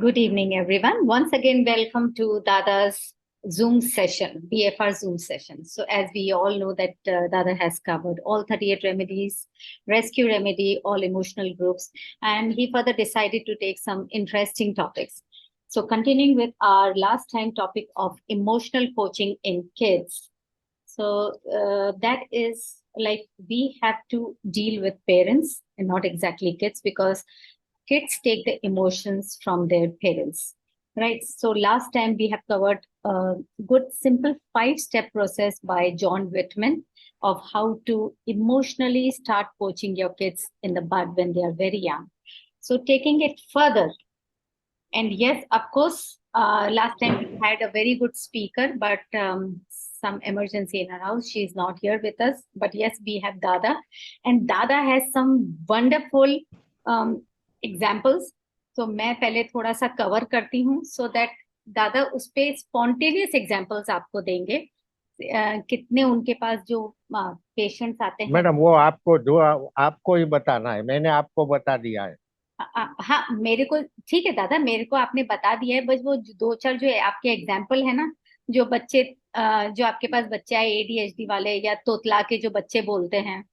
Good evening, everyone. Once again, welcome to Dada's Zoom session, BFR Zoom session. So, as we all know that Dada has covered all 38 remedies, rescue remedy, all emotional groups, and he further decided to take some interesting topics. So, continuing with our last time topic of emotional coaching in kids. So, that is like we have to deal with parents and not exactly kids because kids take the emotions from their parents, right? So last time we have covered a good simple 5-step process by John Whitman of how to emotionally start coaching your kids in the bud when they are very young. So taking it further, and yes, of course, last time we had a very good speaker, but some emergency in her house. She is not here with us. But yes, we have Dada, and Dada has some wonderful examples. तो मैं पहले थोड़ा सा cover करती हूँ so that दादा उस पे स्पॉन्टेनियस एग्जांपल्स आपको देंगे। कितने उनके पास जो पेशेंट्स आते हैं। मैडम वो आपको जो आपको ही बताना है, मैंने आपको बता दिया है। हाँ, मेरे को ठीक है दादा, मेरे को आपने बता दिया है, बस वो दो चार जो है आपके एग्जाम्पल है ना, जो बच्चे जो आपके पास बच्चे आए एडीएचडी वाले या तोतला के जो बच्चे बोलते हैं,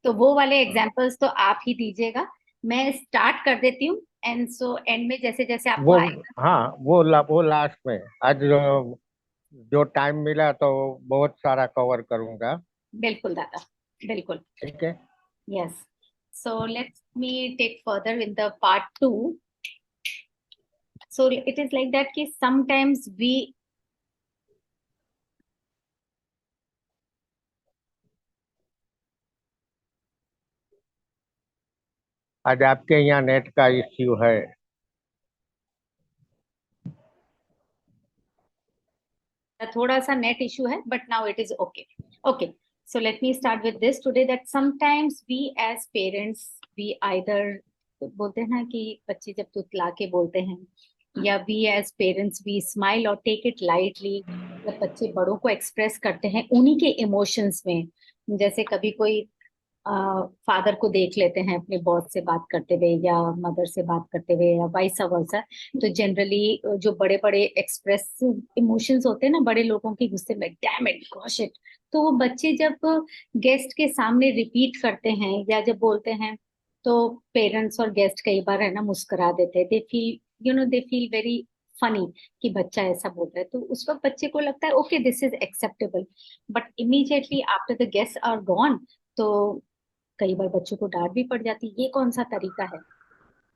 तो वो वाले एग्जाम्पल्स तो आप ही दीजिएगा। मैं स्टार्ट कर देती हूँ एंड सो एंड में जैसे जैसे आपको वो आएगा। हाँ, वो लास्ट में। आज जो टाइम मिला तो बहुत सारा कवर करूंगा। बिल्कुल दादा, बिल्कुल। ठीक है। Yes, so let's me take further in the part 2। So it is like that कि समटाइम्स वी आज आपके यहाँ नेट का इश्यू है। थोड़ा सा नेट इशू है but now it is okay. Okay, so let me start with this today that sometimes we as parents we either बोलते हैं ना कि बच्चे जब तुतला के बोलते हैं या we as parents we smile or take it lightly जब बच्चे बड़ों को एक्सप्रेस करते हैं उन्हीं के इमोशंस में। जैसे कभी कोई फादर को देख लेते हैं अपने बॉस से बात करते हुए या मदर से बात करते हुए या वाइस वर्सा, तो जनरली जो बड़े बड़े एक्सप्रेसिव इमोशंस होते हैं ना बड़े लोगों के गुस्से में, डैम इट, गॉश इट, तो वो बच्चे जब गेस्ट के सामने रिपीट करते हैं या जब बोलते हैं तो पेरेंट्स और गेस्ट कई बार है ना मुस्कुरा देते हैं। They feel they feel very funny कि बच्चा ऐसा बोल रहा है, तो उस वक्त बच्चे को लगता है okay this is acceptable. But immediately after the guest are gone, तो कई बार बच्चों को डांट भी पड़ जाती है, ये कौन सा तरीका है।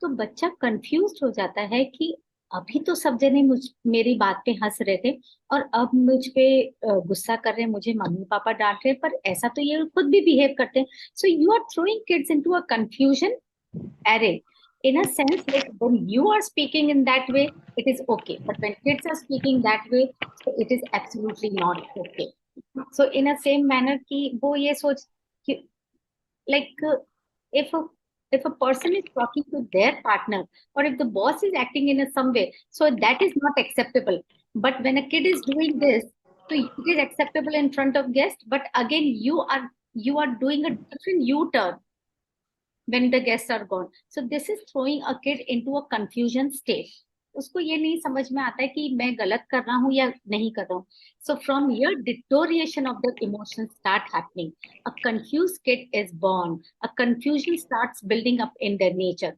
तो बच्चा कंफ्यूज हो जाता है कि अभी तो सब जने मुझ मेरी बात पे हंस रहे थे और अब मुझ पे गुस्सा कर रहे हैं, मुझे मम्मी पापा डांट रहे हैं, पर ऐसा तो ये खुद भी बिहेव करते हैं। So you are throwing kids into a confusion array in a sense, like when you are speaking in that way it is okay, but when kids are speaking that way, so it is absolutely not okay. So in a same manner कि वो ये सोच कि like if a if a person is talking to their partner or if the boss is acting in a some way, so that is not acceptable. But when a kid is doing this, so it is acceptable in front of guests, but again you are doing a different u-turn when the guests are gone. So this is throwing a kid into a confusion state. उसको ये नहीं समझ में आता है कि मैं गलत कर रहा हूँ या नहीं कर रहा हूँ. So from here, deterioration of the emotions start happening. A confused kid is born. A confusion starts building up in their nature.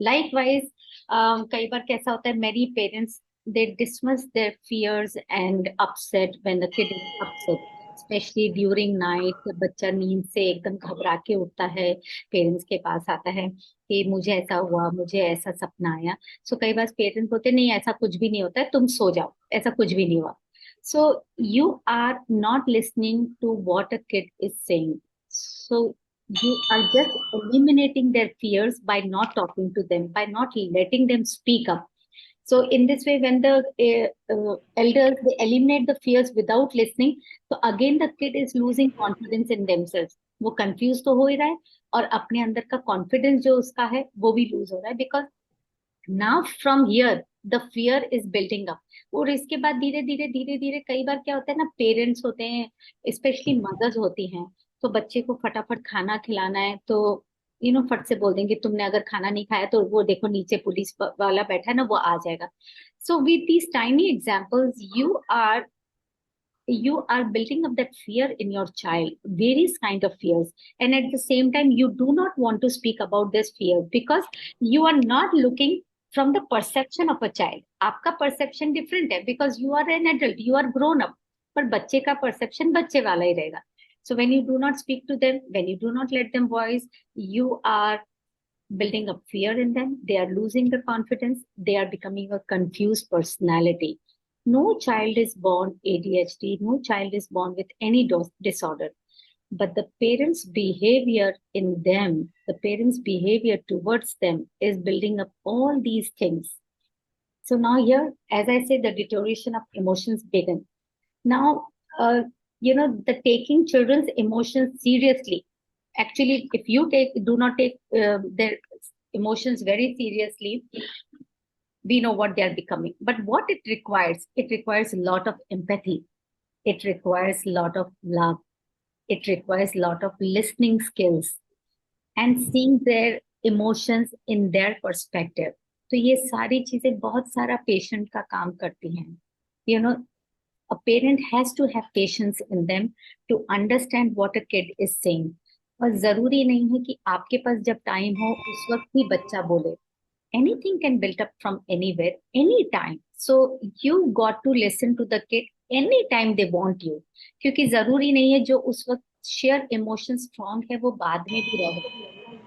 Likewise, कई बार कैसा होता है, many parents they dismiss their fears and upset when the kid is upset, specially during night जब बच्चा नींद से एकदम घबरा के उठता है, पेरेंट्स के पास आता है कि मुझे ऐसा हुआ, मुझे ऐसा सपना आया। सो कई बार पेरेंट्स बोलते नहीं ऐसा कुछ भी नहीं होता है, तुम सो जाओ, ऐसा कुछ भी नहीं हुआ। So you are not listening to what a kid is saying, so you are just eliminating their fears by not talking to them, by not letting them speak up. So in this way, when the elders they eliminate the fears without listening, so again the kid is losing confidence in themselves. वो confuse तो हो ही रहा है और अपने अंदर का confidence जो उसका है वो भी लूज हो रहा है, because now from here the fear is building up. और इसके बाद धीरे धीरे धीरे धीरे कई बार क्या होता है ना, पेरेंट्स होते हैं, स्पेशली मदर्स होती हैं, तो बच्चे को फटाफट खाना खिलाना है, तो फट से बोल देंगे तुमने अगर खाना नहीं खाया तो वो देखो नीचे पुलिस वाला बैठा है ना, वो आ जाएगा. So with these tiny examples, you are building up that fear in your child, various kind of fears, and at the same time you do not want to speak about this fear because you are not looking from the perception of a child. आपका perception different है because you are an adult, you are grown up. पर बच्चे का perception बच्चे वाला ही रहेगा. So when you do not speak to them, when you do not let them voice, you are building up fear in them. They are losing the confidence. They are becoming a confused personality. No child is born ADHD. No child is born with any disorder. But the parents' behavior in them, the parents' behavior towards them is building up all these things. So now here, as I say, the deterioration of emotions begin. Now, the taking children's emotions seriously. Actually, if you do not take their emotions very seriously, we know what they are becoming. But what it requires a lot of empathy. It requires a lot of love. It requires a lot of listening skills and seeing their emotions in their perspective. तो ये सारी चीजें बहुत सारा patient का काम करती हैं. You know, a parent has to have patience in them to understand what a kid is saying. और जरूरी नहीं है कि आपके पास जब टाइम हो उस वक्त ही बच्चा बोले. Anything can build up from anywhere, anytime. So you got to listen to the kid anytime they want you. क्योंकि जरूरी नहीं है जो उस वक्त शेयर इमोशन स्ट्रॉन्ग है वो बाद में भी रहे.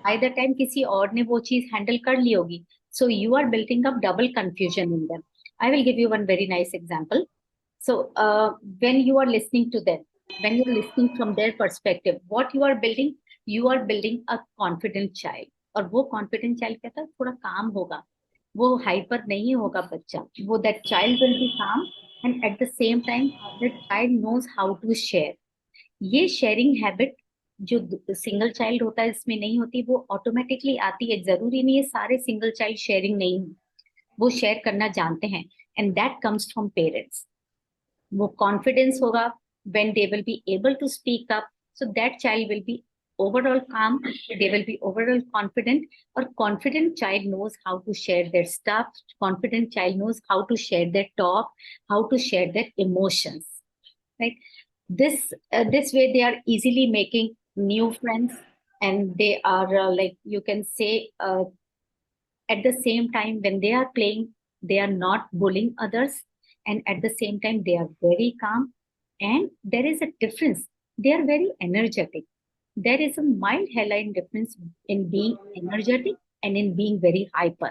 बाय द टाइम किसी और ने वो चीज हैंडल कर ली होगी. So you are building up double confusion in them. I will give you one very nice example. So when you are listening to them, when you are listening from their perspective, what you are building a confident child. और वो confident child कहता है थोड़ा काम होगा, वो hyper नहीं होगा बच्चा. वो that child will be calm and at the same time that child knows how to share. ये शेयरिंग हैबिट जो सिंगल चाइल्ड होता है इसमें नहीं होती, वो ऑटोमेटिकली आती है. जरूरी नहीं है सारे सिंगल चाइल्ड शेयरिंग नहीं हो, वो शेयर करना जानते हैं. And that comes from parents. वो कॉन्फिडेंस होगा when they will be able to speak up, so that child will be overall calm, they will be overall confident. Or confident child knows how to share their stuff, confident child knows how to share their talk, how to share their emotions, right? This way they are easily making new friends, and they are like you can say, at the same time when they are playing they are not bullying others, and at the same time they are very calm. And there is a difference, they are very energetic. There is a mild hairline difference in being energetic and in being very hyper.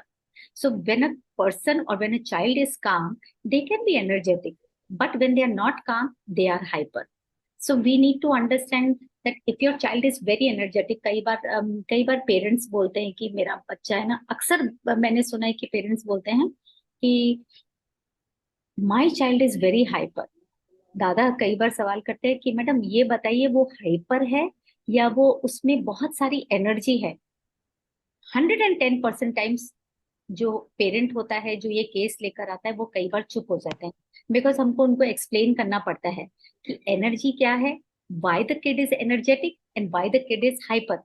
So when a person or when a child is calm, they can be energetic, but when they are not calm they are hyper. So we need to understand that if your child is very energetic, कई बार parents बोलते हैं कि मेरा बच्चा है ना, अक्सर मैंने सुना है कि पेरेंट्स बोलते हैं कि my child is very hyper. दादा कई बार सवाल करते हैं कि मैडम ये बताइए वो हाइपर है या वो उसमें बहुत सारी एनर्जी है. 110% टाइम्स जो पेरेंट होता है जो ये केस लेकर आता है वो कई बार चुप हो जाते हैं, बिकॉज हमको उनको एक्सप्लेन करना पड़ता है कि एनर्जी क्या है, why the kid is energetic and why the kid is hyper.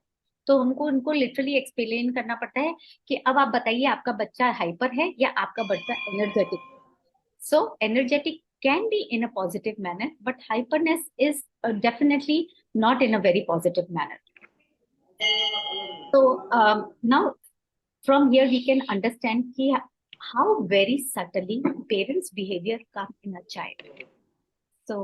तो हमको उनको लिटरली एक्सप्लेन करना पड़ता है कि अब आप बताइए आपका बच्चा हाइपर है या आपका बच्चा energetic. So energetic can be in a positive manner, but hyperness is definitely not in a very positive manner. So now from here we can understand how very subtly parents' behavior come in a child. So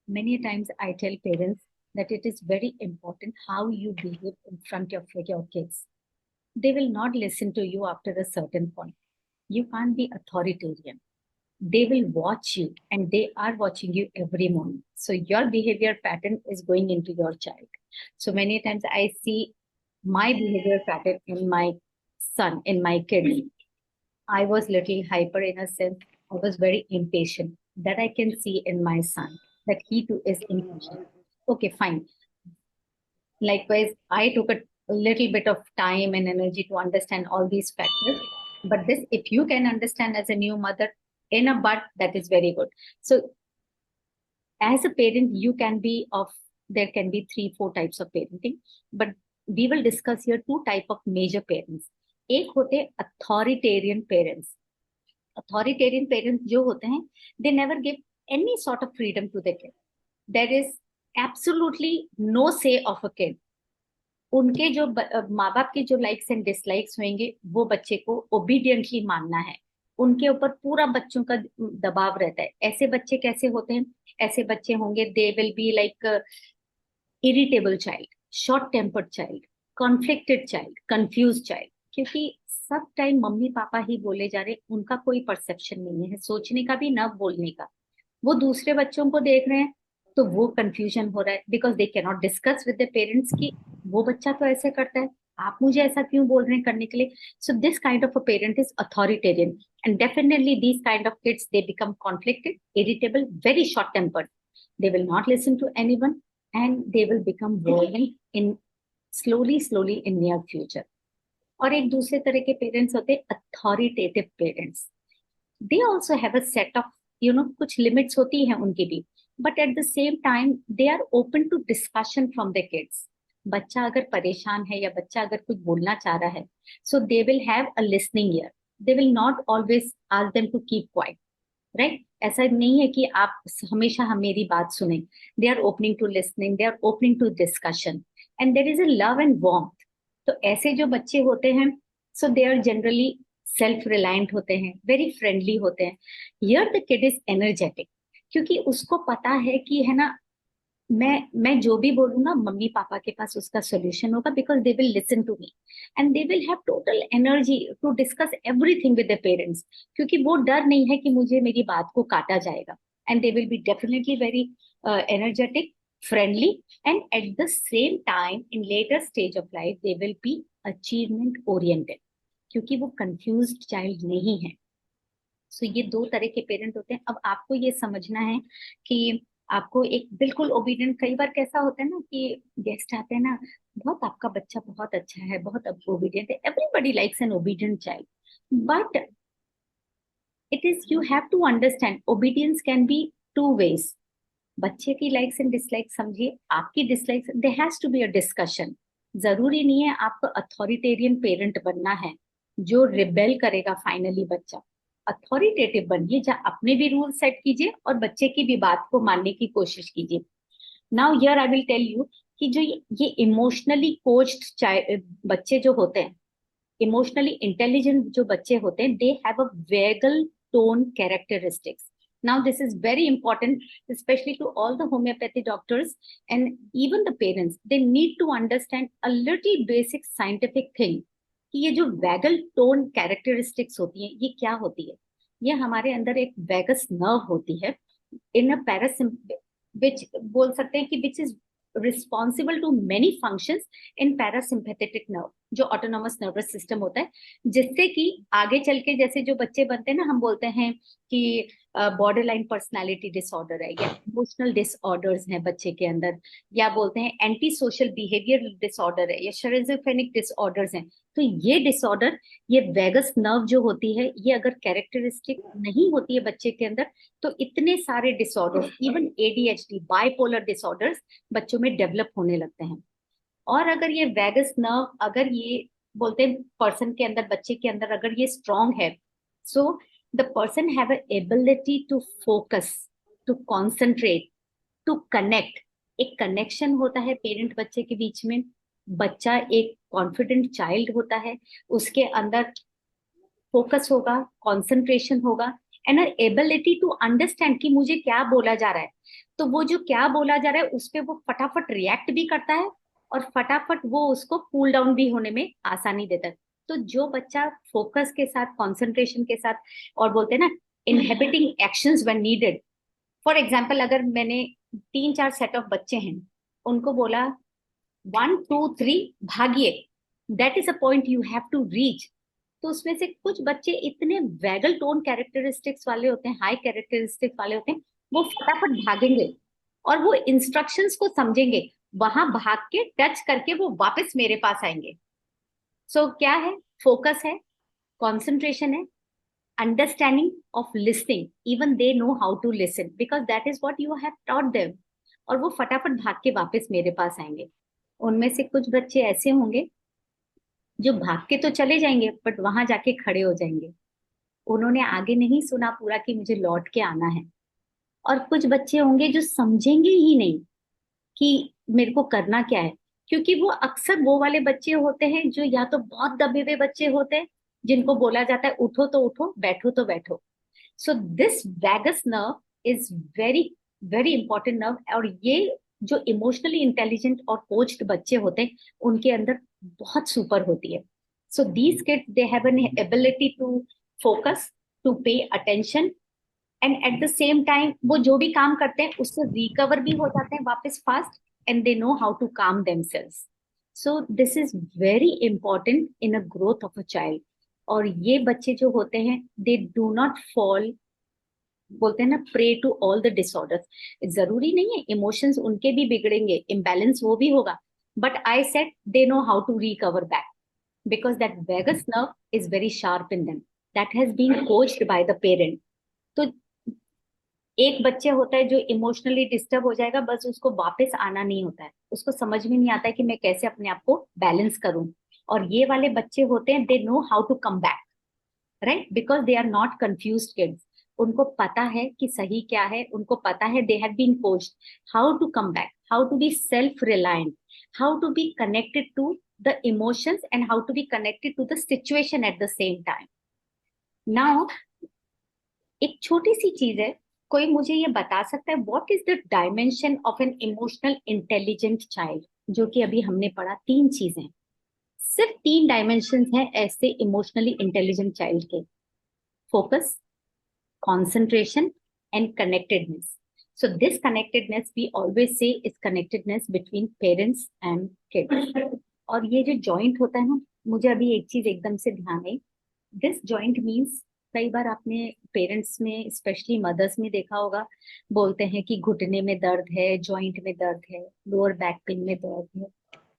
many times I tell parents that it is very important how you behave in front of your kids. They will not listen to you after a certain point. You can't be authoritarian. They will watch you, and they are watching you every morning. So your behavior pattern is going into your child. So many times I see my behavior pattern in my son, in my kid. I was little hyper in a sense. I was very impatient. That I can see in my son, that he too is impatient. Okay, fine. Likewise, I took a little bit of time and energy to understand all these factors. But this, if you can understand as a new mother in a bud, that is very good. So as a parent, you can be of, there can be 3-4 types of parenting, but we will discuss here two type of major parents. एक होते authoritarian parents. Authoritarian parents जो होते हैं, they never give any sort of freedom to the kid. There is absolutely no say of a kid. उनके जो माँ बाप के जो लाइक्स एंड डिसलाइक्स होंगे वो बच्चे को ओबीडियंटली मानना है। उनके ऊपर पूरा बच्चों का दबाव रहता है। ऐसे बच्चे कैसे होते हैं? ऐसे बच्चे होंगे, they will be like irritable child, short tempered child, conflicted child, confuse child. क्योंकि सब टाइम मम्मी पापा ही बोले जा रहे, उनका कोई परसेप्शन नहीं है सोचने का भी ना बोलने का। वो दूसरे बच्चों को देख रहे हैं तो वो कंफ्यूजन हो रहा है, because they can not discuss with the parents की वो बच्चा तो ऐसे करता है, आप मुझे ऐसा क्यों बोल रहे हैं करने के लिए। So this kind of a parent is authoritarian, and definitely these kind of kids they become conflicted, irritable, very short tempered. they will not listen to anyone and they will become violent in slowly in near future. और एक दूसरे तरह के parents होते हैं authoritative parents. They also have a set of कुछ limits होती हैं उनकी भी, but at the same time they are open to discussion from the kids. बच्चा अगर परेशान है या बच्चा अगर कुछ बोलना चाह रहा है, so they will have a listening ear. They will not always ask them to keep quiet, right? ऐसा नहीं है कि आप हमेशा हम मेरी बात सुने। They are opening to listening, they are opening to discussion, and there is a love and warmth. तो ऐसे जो बच्चे होते हैं, so they are generally self reliant होते हैं, वेरी फ्रेंडली होते हैं। Here the kid is energetic, क्योंकि उसको पता है कि है ना, मैं जो भी बोलूंगा मम्मी पापा के पास उसका सोल्यूशन होगा, because they will listen to me and they will have total energy to discuss everything with the parents. क्योंकि वो डर नहीं है कि मुझे मेरी बात को काटा जाएगा, and they will be definitely very energetic, friendly, and at the same time in later stage of life they will be achievement oriented, क्योंकि वो कंफ्यूज्ड चाइल्ड नहीं है। सो ये दो तरह के पेरेंट होते हैं। अब आपको ये समझना है कि आपको एक बिल्कुल ओबीडियंट, कई बार कैसा होता है ना कि गेस्ट आते हैं ना, बहुत आपका बच्चा बहुत अच्छा है, बहुत ओबीडियंट है, everybody likes an obedient child, but it is you have to understand obedience can be two ways. बच्चे की लाइक्स एंड डिसलाइक्स समझिए, आपकी dislikes, there has to be a discussion. जरूरी नहीं है आपको अथॉरिटेरियन पेरेंट बनना है जो रिबेल करेगा फाइनली बच्चा। अथॉरिटेटिव बनिए, जहाँ अपने भी रूल सेट कीजिए और बच्चे की भी बात को मानने की कोशिश कीजिए। Now here I will tell you कि जो ये इमोशनली कोच्ड बच्चे जो होते हैं, इमोशनली इंटेलिजेंट जो बच्चे होते हैं, they have a vagal tone characteristics. Now this is very important, especially to all the homeopathy doctors and even the parents. They need to understand a little basic scientific thing कि ये जो vagal tone characteristics होती हैं ये क्या होती है। ये हमारे अंदर एक वैगस नर्व होती है इन अ विच बोल सकते हैं कि which is responsible to many functions in parasympathetic nerve, जो ऑटोनॉमस नर्वस सिस्टम होता है, जिससे कि आगे चल के जैसे जो बच्चे बनते हैं ना, हम बोलते हैं कि बॉर्डर लाइन पर्सनैलिटी डिसऑर्डर है या इमोशनल डिसऑर्डर्स हैं बच्चे के अंदर, या बोलते हैं एंटी सोशल बिहेवियर डिसऑर्डर है या शिज़ोफ्रेनिक डिसऑर्डर्स हैं। तो ये डिसऑर्डर, ये वेगस नर्व जो होती है, ये अगर कैरेक्टरिस्टिक नहीं होती है बच्चे के अंदर, तो इतने सारे disorders, even ADHD, bipolar disorders बच्चों में डेवलप होने लगते हैं। और अगर ये वेगस नर्व, अगर ये बोलते हैं पर्सन के अंदर, बच्चे के अंदर अगर ये स्ट्रांग है, so the person have a ability to focus, to concentrate, to connect. एक कनेक्शन होता है पेरेंट बच्चे के बीच में। बच्चा एक कॉन्फिडेंट चाइल्ड होता है, उसके अंदर फोकस होगा, कंसंट्रेशन होगा, एंड एबिलिटी टू अंडरस्टैंड कि मुझे क्या बोला जा रहा है। तो वो जो क्या बोला जा रहा है उस पर वो फटाफट रिएक्ट भी करता है और फटाफट वो उसको कूल डाउन भी होने में आसानी देता है। तो जो बच्चा फोकस के साथ, कंसंट्रेशन के साथ, और बोलते हैं ना inhabiting actions when needed. For example, अगर मैंने 3-4 सेट ऑफ बच्चे हैं, उनको बोला 1 2 3 भागिए, that is a point you have to reach. तो उसमें से कुछ बच्चे इतने वैगल टोन कैरेक्टरिस्टिक्स वाले होते हैं, हाई कैरेक्टरिस्टिक्स वाले होते हैं, वो फटाफट भागेंगे और वो इंस्ट्रक्शंस को समझेंगे, वहां भाग के टच करके वो वापस मेरे पास आएंगे। सो क्या है? फोकस है, कॉन्सेंट्रेशन है, understanding of listening, even they know how to listen because that is what you have taught them, और वो फटाफट भाग के वापस मेरे पास आएंगे। उनमें से कुछ बच्चे ऐसे होंगे जो भाग के तो चले जाएंगे बट वहां जाके खड़े हो जाएंगे। उन्होंने आगे नहीं सुना पूरा कि मुझे लौट के आना है। और कुछ बच्चे होंगे जो समझेंगे ही नहीं कि मेरे को करना क्या है, क्योंकि वो अक्सर वो वाले बच्चे होते हैं जो या तो बहुत दबे हुए बच्चे होते हैं, जिनको बोला जाता है उठो तो उठो, बैठो तो बैठो। So this vagus nerve is very very important nerve. और ये जो इमोशनली इंटेलिजेंट और कोच्ड बच्चे होते हैं उनके अंदर बहुत सुपर होती है। So these kids they have an ability to focus, to pay attention, and at the same time वो जो भी काम करते हैं उससे रिकवर भी हो जाते हैं वापस fast, and they know how to calm themselves. So this is very important in a growth of a child. और ये बच्चे जो होते हैं दे डू नॉट फॉल, बोलते हैं ना, prey to all the disorders. जरूरी नहीं है इमोशंस उनके भी बिगड़ेंगे, इम्बैलेंस वो भी होगा, but I said they know how to recover back because that vagus nerve is very sharp in them, that has been coached by the parent. तो एक बच्चे होता है जो इमोशनली डिस्टर्ब हो जाएगा, बस उसको वापस आना नहीं होता है, उसको समझ में नहीं आता है कि मैं कैसे अपने आप को बैलेंस करूं। और ये वाले बच्चे होते हैं they know how to come back, right, because they are not confused kids. उनको पता है कि सही क्या है, उनको पता है, they have been coached how to come back, how to be self reliant, how to be connected to the emotions and how to be connected to the situation at the same time. Now एक छोटी सी चीज है, कोई मुझे ये बता सकता है what is the dimension of an emotional intelligent child? जो कि अभी हमने पढ़ा तीन चीजें, सिर्फ तीन डायमेंशन हैं ऐसे इमोशनली इंटेलिजेंट चाइल्ड के: focus, concentration, and connectedness. So this connectedness we always say is connectedness between parents and kids. और ये जो जॉइंट होता है ना, मुझे अभी एक चीज एकदम से ध्यान आई, दिस जॉइंट मीन्स, कई बार आपने पेरेंट्स में स्पेशली मदर्स में देखा होगा, बोलते हैं कि घुटने में दर्द है, जॉइंट में दर्द है, लोअर बैक पेन में दर्द है।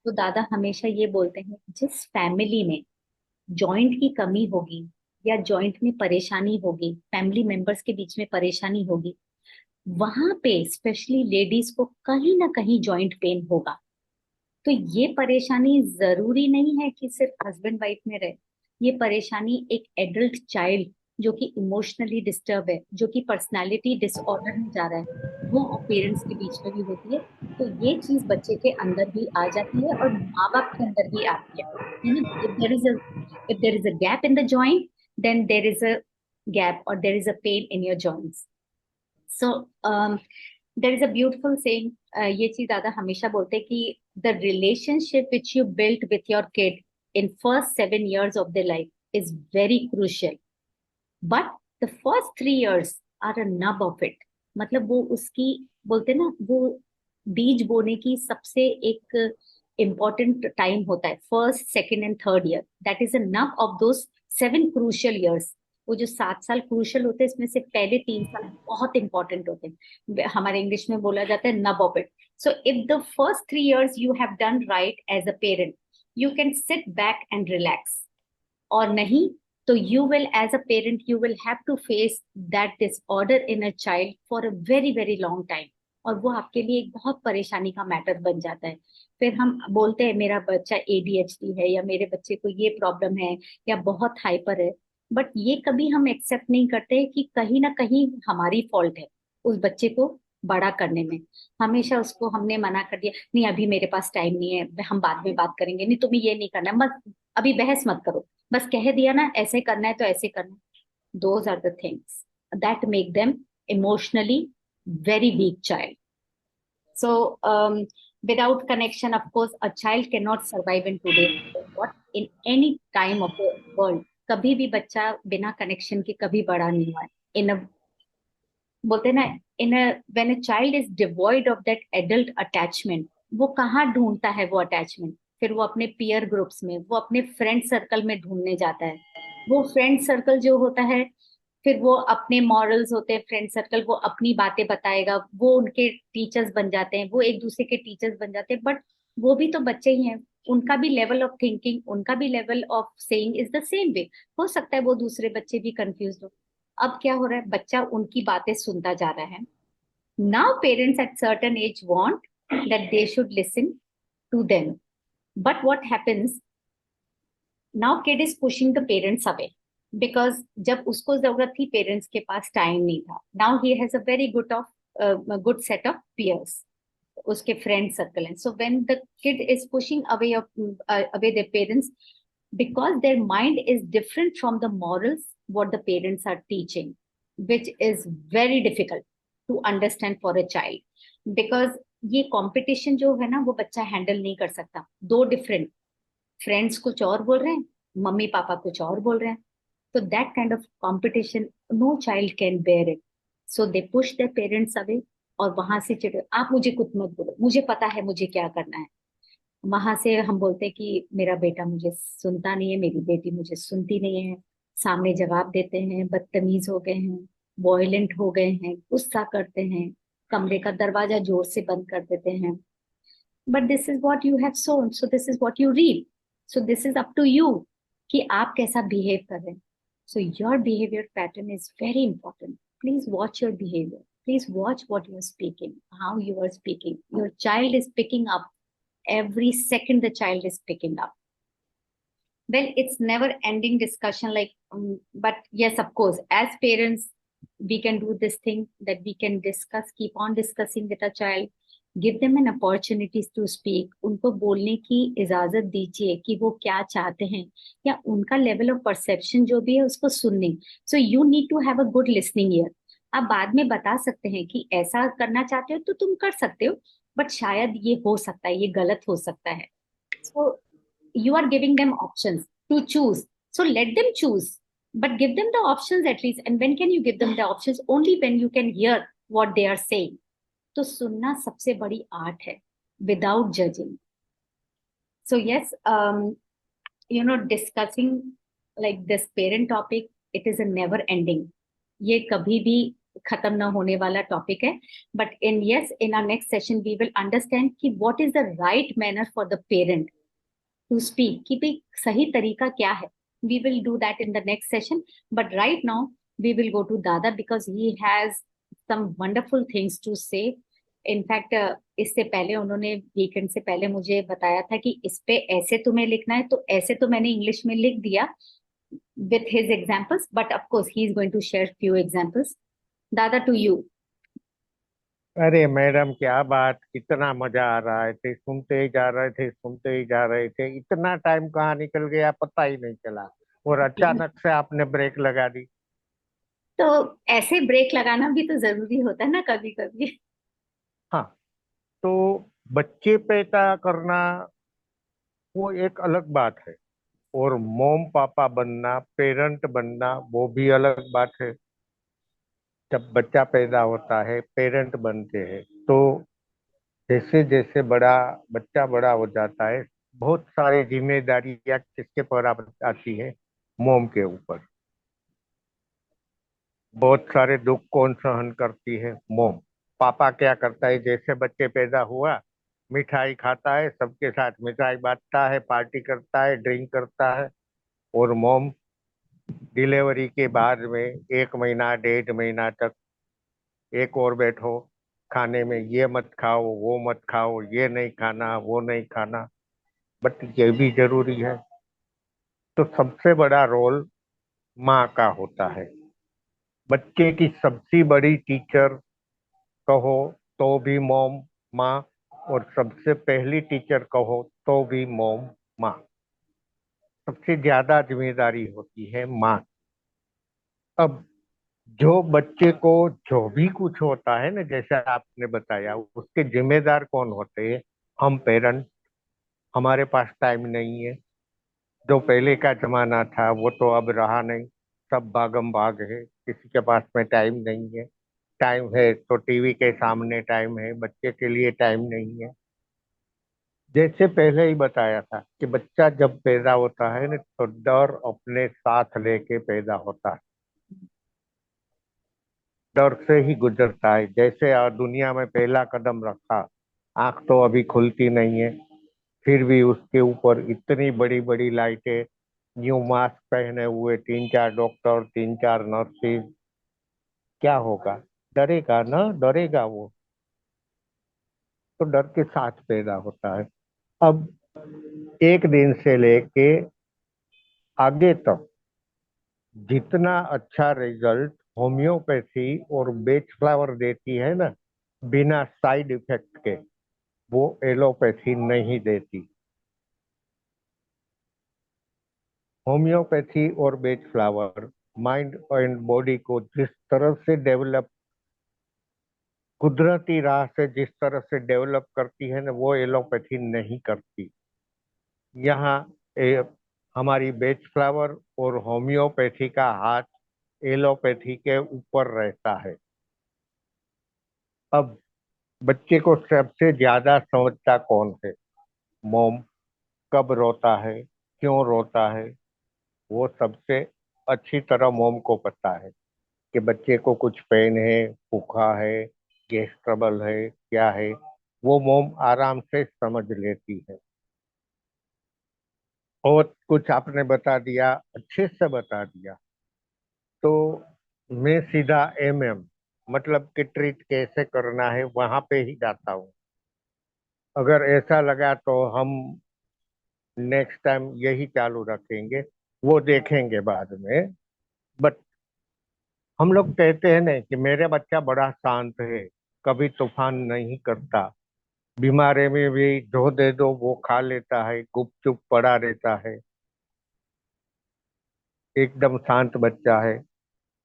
तो दादा हमेशा ये बोलते हैं जिस फैमिली में जॉइंट की कमी होगी या जॉइंट में परेशानी होगी, फैमिली मेंबर्स के बीच में परेशानी होगी, वहां पे स्पेशली लेडीज को कहीं ना कहीं जॉइंट पेन होगा। तो ये परेशानी जरूरी नहीं है कि सिर्फ हस्बैंड वाइफ में रहे, ये परेशानी एक एडल्ट चाइल्ड जो कि इमोशनली डिस्टर्ब है, जो कि पर्सनालिटी डिसऑर्डर में जा रहा है, वो और पेरेंट्स के बीच में भी होती है। तो ये चीज बच्चे के अंदर भी आ जाती है और माँ बाप के अंदर भी आती है ना। If there is a gap in the joint, then there is a gap और there is a pain in your joints. So there is a beautiful saying, ये चीज दादा हमेशा बोलते हैं कि the relationship which you built with your kid in first 7 years of their life is very crucial, but the first 3 years are a nub of it। मतलब वो उसकी, बोलते हैं ना, वो बीज बोने की सबसे एक इम्पॉर्टेंट टाइम होता है, first second and third year, that is अ नब ऑफ दोज 7 क्रूशियल ईयर्स। वो जो 7 साल क्रूशियल होते हैं इसमें से पहले 3 साल बहुत इंपॉर्टेंट होते हैं, हमारे इंग्लिश में बोला जाता है नब of it. So if the first 3 years you have done right as a parent, you can sit back and relax। और नहीं तो you will, as a parent, you will have to face that disorder in a child for a very very long time। और वो आपके लिए एक बहुत परेशानी का मैटर बन जाता है। फिर हम बोलते हैं मेरा बच्चा एडीएचडी है, या मेरे बच्चे को ये प्रॉब्लम है, या बहुत हाइपर है, बट ये कभी हम एक्सेप्ट नहीं करते कि कहीं ना कहीं हमारी फॉल्ट है उस बच्चे को बड़ा करने में। हमेशा उसको हमने मना कर दिया, नहीं अभी मेरे पास टाइम नहीं है, हम बाद में बात करेंगे, नहीं तुम्हें ये नहीं करना, बस अभी बहस मत करो, बस कह दिया ना ऐसे करना है तो ऐसे करना है। Those are the things that make them emotionally very weak child। So without connection, of course, a child cannot survive in today's world, what in any time of the world। कभी भी बच्चा बिना कनेक्शन के कभी बड़ा नहीं हुआ है। इन अ, बोलते हैं ना, in a when a child is devoid of that adult attachment, वो कहाँ ढूंढता है वो अटैचमेंट? फिर वो अपने पीयर ग्रुप्स में, वो अपने फ्रेंड सर्कल में ढूंढने जाता है। वो फ्रेंड सर्कल जो होता है, फिर वो अपने मॉरल्स होते हैं फ्रेंड सर्कल, वो अपनी बातें बताएगा, वो उनके टीचर्स बन जाते हैं, वो एक दूसरे के टीचर्स बन जाते हैं, बट वो भी तो बच्चे ही हैं। उनका भी लेवल ऑफ थिंकिंग, उनका भी level of saying is the same way. हो सकता है वो दूसरे बच्चे भी कंफ्यूज हो। अब क्या हो रहा है, बच्चा उनकी बातें सुनता जा रहा है। Now parents at certain age want that they should listen to them. But what happens now, kid is pushing the parents away because जब उसको जरूरत थी पेरेंट्स के पास टाइम नहीं था. Now he has a very good set of peers, उसके friend circle हैं. So when the kid is pushing away their parents, because their mind is different from the morals what the parents are teaching, which is very difficult to understand for a child, because ये competition जो है ना वो बच्चा handle नहीं कर सकता. दो डिफरेंट फ्रेंड्स कुछ और बोल रहे हैं, मम्मी पापा कुछ और बोल रहे हैं. तो that kind of competition no child can bear it. So they push their parents away. और वहां से चिढ़, आप मुझे कुछ मत बोलो, मुझे पता है मुझे क्या करना है. वहां से हम बोलते हैं कि मेरा बेटा मुझे सुनता नहीं है, मेरी बेटी मुझे सुनती नहीं है. सामने जवाब देते हैं, बदतमीज हो गए हैं, वॉयलेंट हो गए हैं, गुस्सा करते हैं, कमरे का दरवाजा जोर से बंद कर देते हैं. But this is what you have sown, so this is what you read. So this is up to you कि आप कैसा बिहेव कर रहे हैं. So your behaviour pattern is very important. Please watch your behaviour. Please watch what you are speaking, how you are speaking. Your child is picking up. Every second the child is picking up. Well, it's never ending discussion like, but yes, of course, as parents, we can do this thing that we can discuss, keep on discussing with a child, give them an opportunities to speak. उनको बोलने की इजाजत दीजिए कि वो क्या चाहते हैं या उनका लेवल ऑफ परसेप्शन जो भी है उसको सुनने. So you need to have a good listening ear. आप बाद में बता सकते हैं कि ऐसा करना चाहते हो तो तुम कर सकते हो, बट शायद ये हो सकता है, ये गलत हो सकता है. सो you are giving them options to choose. So let them choose, but give them the options at least. And when can you give them the options? Only when you can hear what they are saying. तो सुनना सबसे बड़ी art है, without judging. So yes, discussing like this parent topic, it is a never ending. ये कभी भी खत्म ना होने वाला टॉपिक है. But in our next session we will understand कि what is the right manner for the parent to speak, कि भाई सही तरीका क्या है. We will do that in the next session. But right now we will go to Dada because he has some wonderful things to say. In fact, इससे पहले उन्होंने weekend से पहले मुझे बताया था कि इस पे ऐसे तुम्हें लिखना है, तो ऐसे तो मैंने इंग्लिश में लिख दिया with his examples. But of course he is going to share few examples. Dada, to you. अरे मैडम क्या बात, कितना मजा आ रहा है थे, सुनते ही जा रहे थे, सुनते ही जा रहे थे, इतना टाइम कहाँ निकल गया पता ही नहीं चला. और अचानक से आपने ब्रेक लगा दी. तो ऐसे ब्रेक लगाना भी तो जरूरी होता है ना कभी कभी. हाँ, तो बच्चे पैदा करना वो एक अलग बात है, और मोम पापा बनना, पेरेंट बनना वो भी अलग बात है. जब बच्चा पैदा होता है, पेरेंट बनते हैं, तो जैसे जैसे बच्चा बड़ा हो जाता है, बहुत सारी जिम्मेदारियां किसके पर आती है? मोम के ऊपर. बहुत सारे दुख कौन सहन करती है? मोम. पापा क्या करता है, जैसे बच्चे पैदा हुआ मिठाई खाता है, सबके साथ मिठाई बांटता है, पार्टी करता है, ड्रिंक करता है. और मोम डिलीवरी के बाद में 1 महीना 1.5 महीना तक, एक और बैठो खाने में, ये मत खाओ, वो मत खाओ, ये नहीं खाना, वो नहीं खाना, बट ये भी जरूरी है. तो सबसे बड़ा रोल माँ का होता है. बच्चे की सबसे बड़ी टीचर कहो तो भी मोम माँ, और सबसे पहली टीचर कहो तो भी मोम माँ. सबसे ज्यादा जिम्मेदारी होती है माँ. अब जो बच्चे को जो भी कुछ होता है ना, जैसा आपने बताया, उसके जिम्मेदार कौन होते हैं? हम पेरेंट. हमारे पास टाइम नहीं है. जो पहले का जमाना था वो तो अब रहा नहीं. सब भागम भाग है, किसी के पास में टाइम नहीं है. टाइम है तो टीवी के सामने टाइम है, बच्चे के लिए टाइम नहीं है. जैसे पहले ही बताया था कि बच्चा जब पैदा होता है ना, तो डर अपने साथ लेके पैदा होता है. डर से ही गुजरता है. जैसे दुनिया में पहला कदम रखा, आंख तो अभी खुलती नहीं है, फिर भी उसके ऊपर इतनी बड़ी बड़ी लाइटें, न्यू मास्क पहने हुए 3 4 डॉक्टर, 3 4 नर्सेज. क्या होगा? डरेगा ना, डरेगा वो. तो डर के साथ पैदा होता है. अब एक दिन से लेके आगे तक जितना अच्छा रिजल्ट होम्योपैथी और बेच फ्लावर देती है ना, बिना साइड इफेक्ट के, वो एलोपैथी नहीं देती। होम्योपैथी और बेच फ्लावर माइंड एंड बॉडी को जिस तरह से डेवलप, कुदरती राह से जिस तरह से डेवलप करती है ना, वो एलोपैथी नहीं करती। यहाँ ए, हमारी बेच फ्लावर और होम्योपैथी का हाथ एलोपैथी के ऊपर रहता है। अब बच्चे को सबसे ज्यादा समझता कौन है? मोम। कब रोता है, क्यों रोता है, वो सबसे अच्छी तरह मोम को पता है कि बच्चे को कुछ पेन है, भूखा है, गैस ट्रबल है, क्या है। वो मोम आराम से समझ लेती है। और कुछ आपने बता दिया, अच्छे से बता दिया, तो मैं सीधा एमएम, मतलब कि ट्रीट कैसे करना है, वहां पे ही जाता हूँ। अगर ऐसा लगा तो हम नेक्स्ट टाइम यही चालू रखेंगे, वो देखेंगे बाद में। बट हम लोग कहते हैं ना कि मेरे बच्चा बड़ा शांत है, कभी तूफान नहीं करता, बीमारी में भी जो दे दो वो खा लेता है, गुपचुप पड़ा रहता है, एकदम शांत बच्चा है।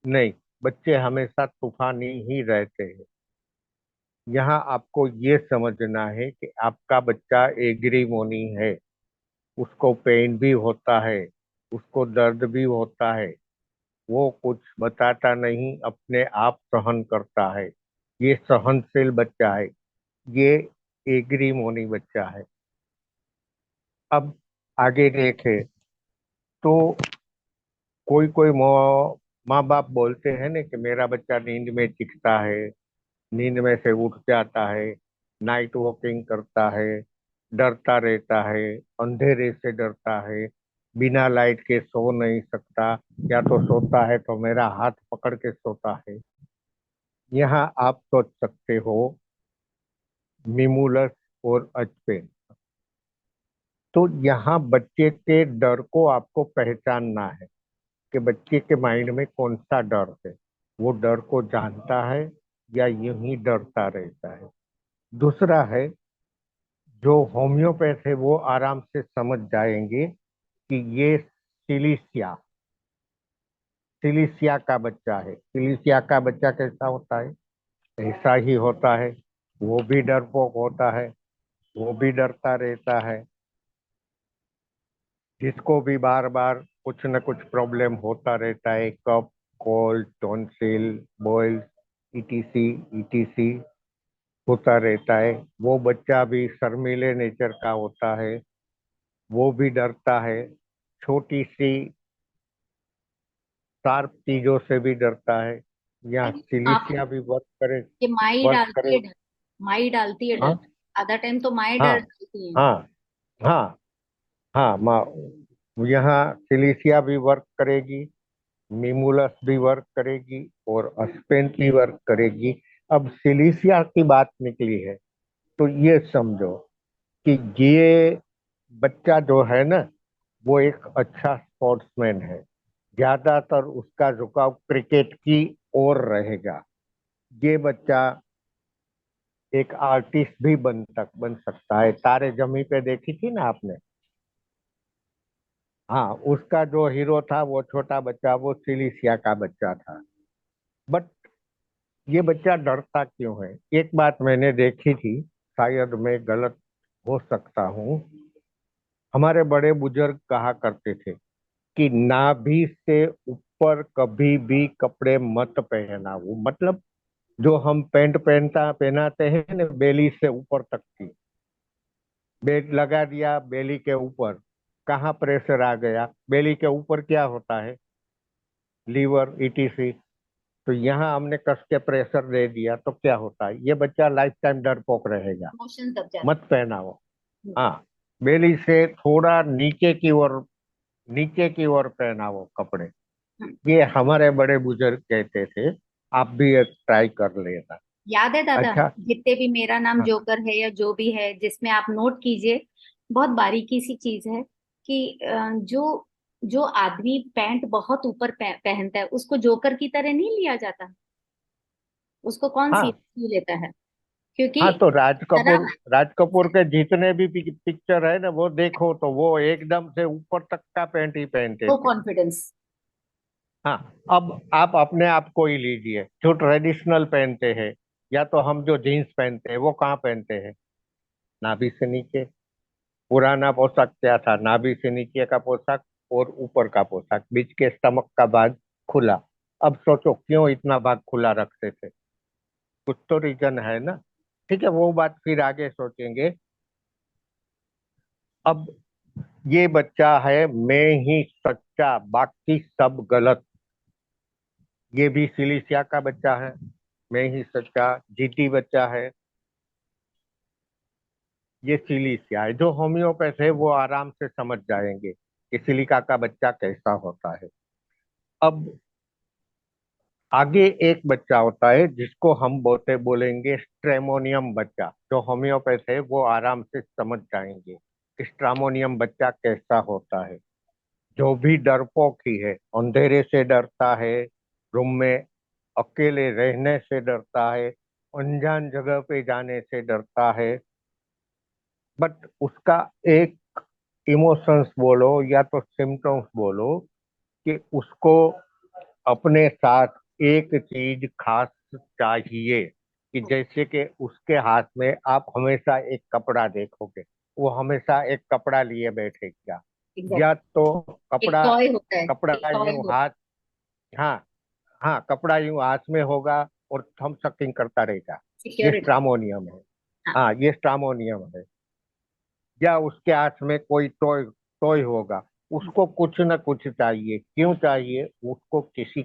नहीं, बच्चे हमेशा तूफानी ही रहते हैं। यहाँ आपको ये समझना है कि आपका बच्चा एग्रीमोनी है, उसको पेन भी होता है, उसको दर्द भी होता है, वो कुछ बताता नहीं, अपने आप सहन करता है। ये सहनशील बच्चा है, ये एग्रीमोनी बच्चा है। अब आगे देखे तो कोई कोई माँ बाप बोलते हैं ना कि मेरा बच्चा नींद में चीखता है, नींद में से उठ जाता है, नाइट वॉकिंग करता है, डरता रहता है, अंधेरे से डरता है, बिना लाइट के सो नहीं सकता, या तो सोता है तो मेरा हाथ पकड़ के सोता है। यहाँ आप सोच सकते हो मिमुलस और अचपेन। तो यहाँ बच्चे के डर को आपको पहचानना है कि बच्चे के माइंड में कौन सा डर है, वो डर को जानता है या यूं ही डरता रहता है। दूसरा है, जो होम्योपैथ है वो आराम से समझ जाएंगे कि ये सिलिसिया, सिलिसिया का बच्चा है। सिलिसिया का बच्चा कैसा होता है? ऐसा ही होता है, वो भी डरपोक होता है, वो भी डरता रहता है, जिसको भी बार बार कुछ न कुछ प्रॉब्लम होता रहता है, cough, cold, tonsil, boils, ETC ETC होता रहता है। वो बच्चा भी शर्मीले नेचर का होता है, वो भी डरता है, छोटी सी शार्प चीजों से भी डरता है। या आप सिलिसिया भी ये माई वर्क डालती करे। है डर, माई डालती है डर, हाँ, आधा टाइम तो माई हाँ, डर डालती है। हाँ, हाँ, हाँ, यहाँ सिलिसिया भी वर्क करेगी, मिमुलस भी वर्क करेगी, और अस्पेन भी वर्क करेगी। अब सिलिसिया की बात निकली है तो ये समझो कि ये बच्चा जो है ना, वो एक अच्छा स्पोर्ट्समैन है। ज्यादातर उसका झुकाव क्रिकेट की ओर रहेगा। ये बच्चा एक आर्टिस्ट भी बन सकता है। तारे जमी पे देखी थी ना आपने? हाँ, उसका जो हीरो था वो छोटा बच्चा, वो सिलिसिया का बच्चा था। बट ये बच्चा डरता क्यों है? एक बात मैंने देखी थी, शायद मैं गलत हो सकता हूँ। हमारे बड़े बुजुर्ग कहा करते थे कि नाभि से ऊपर कभी भी कपड़े मत पहना। वो मतलब जो हम पैंट पहनाते हैं ना, बेली से ऊपर तक की, बेल्ट लगा दिया बेली के ऊपर, कहाँ प्रेशर आ गया? बेली के ऊपर क्या होता है? Liver, etc. तो यहाँ हमने कस के प्रेशर दे दिया तो क्या होता है? ये बच्चा लाइफ टाइम डरपोक रहेगा। इमोशंस दब जाते मत पहनाओ। हैं। हाँ, बेली से थोड़ा नीचे की ओर पहनाओ कपड़े। हम्म। ये हमारे बड़े बुजुर्ग कहते थे। आप भी एक ट्राई कर लेना। याद है दादा, अच्छा। जितने भी मेरा नाम हाँ, जोकर है या जो भी है जिसमें आप नोट कीजिए, बहुत बारीकी सी चीज है कि जो जो आदमी पैंट बहुत ऊपर पहनता है उसको जोकर की तरह नहीं लिया जाता। उसको कौन सी हाँ लेता है? क्योंकि हाँ, तो जरा राज कपूर के जितने भी पिक्चर है ना, वो देखो तो वो एकदम से ऊपर तक का पैंट ही पहनते वो थे। कॉन्फिडेंस। हाँ, अब आप अपने आप को ही लीजिए, जो ट्रेडिशनल पहनते हैं या तो हम जो जीन्स पहनते हैं, वो कहाँ पहनते हैं? नाभि से नीचे। पुराना पोशाक क्या था? नाभि से नीचे का पोशाक और ऊपर का पोशाक, बीच के स्टमक का भाग खुला। अब सोचो क्यों इतना भाग खुला रखते थे? कुछ तो रीजन है ना। ठीक है, वो बात फिर आगे सोचेंगे। अब ये बच्चा है, मैं ही सच्चा, बाकी सब गलत। ये भी सिलिसिया का बच्चा है, मैं ही सच्चा। जीटी बच्चा है, ये सिलिसिया है। जो होम्योपैथ है वो आराम से समझ जाएंगे कि सिलिका का बच्चा कैसा होता है। अब आगे एक बच्चा होता है जिसको हम बोलेंगे स्ट्रेमोनियम बच्चा। जो होम्योपैथ है वो आराम से समझ जाएंगे कि स्ट्रामोनियम बच्चा कैसा होता है। जो भी डरपोक ही है, अंधेरे से डरता है, रूम में अकेले रहने से डरता है, अनजान जगह पे जाने से डरता है, बट उसका एक इमोशंस बोलो या तो सिम्टम्स बोलो कि उसको अपने साथ एक चीज खास चाहिए। कि जैसे कि उसके हाथ में आप हमेशा एक कपड़ा देखोगे, वो हमेशा एक कपड़ा लिए बैठेगा। या एग्जैक्टली। तो एक कपड़ा टॉय होता है, एक कपड़ा टॉय यूं होता हाथ, हाँ हाँ, कपड़ा यूं हाथ में होगा और थंब सकिंग करता रहेगा। है, ये सिक्योरिटी। स्ट्रामोनियम है। हाँ। हाँ, ये स्ट्रामोनियम है। या उसके हाथ में कोई टॉय टॉय होगा, उसको कुछ न कुछ चाहिए। क्यों चाहिए उसको? किसी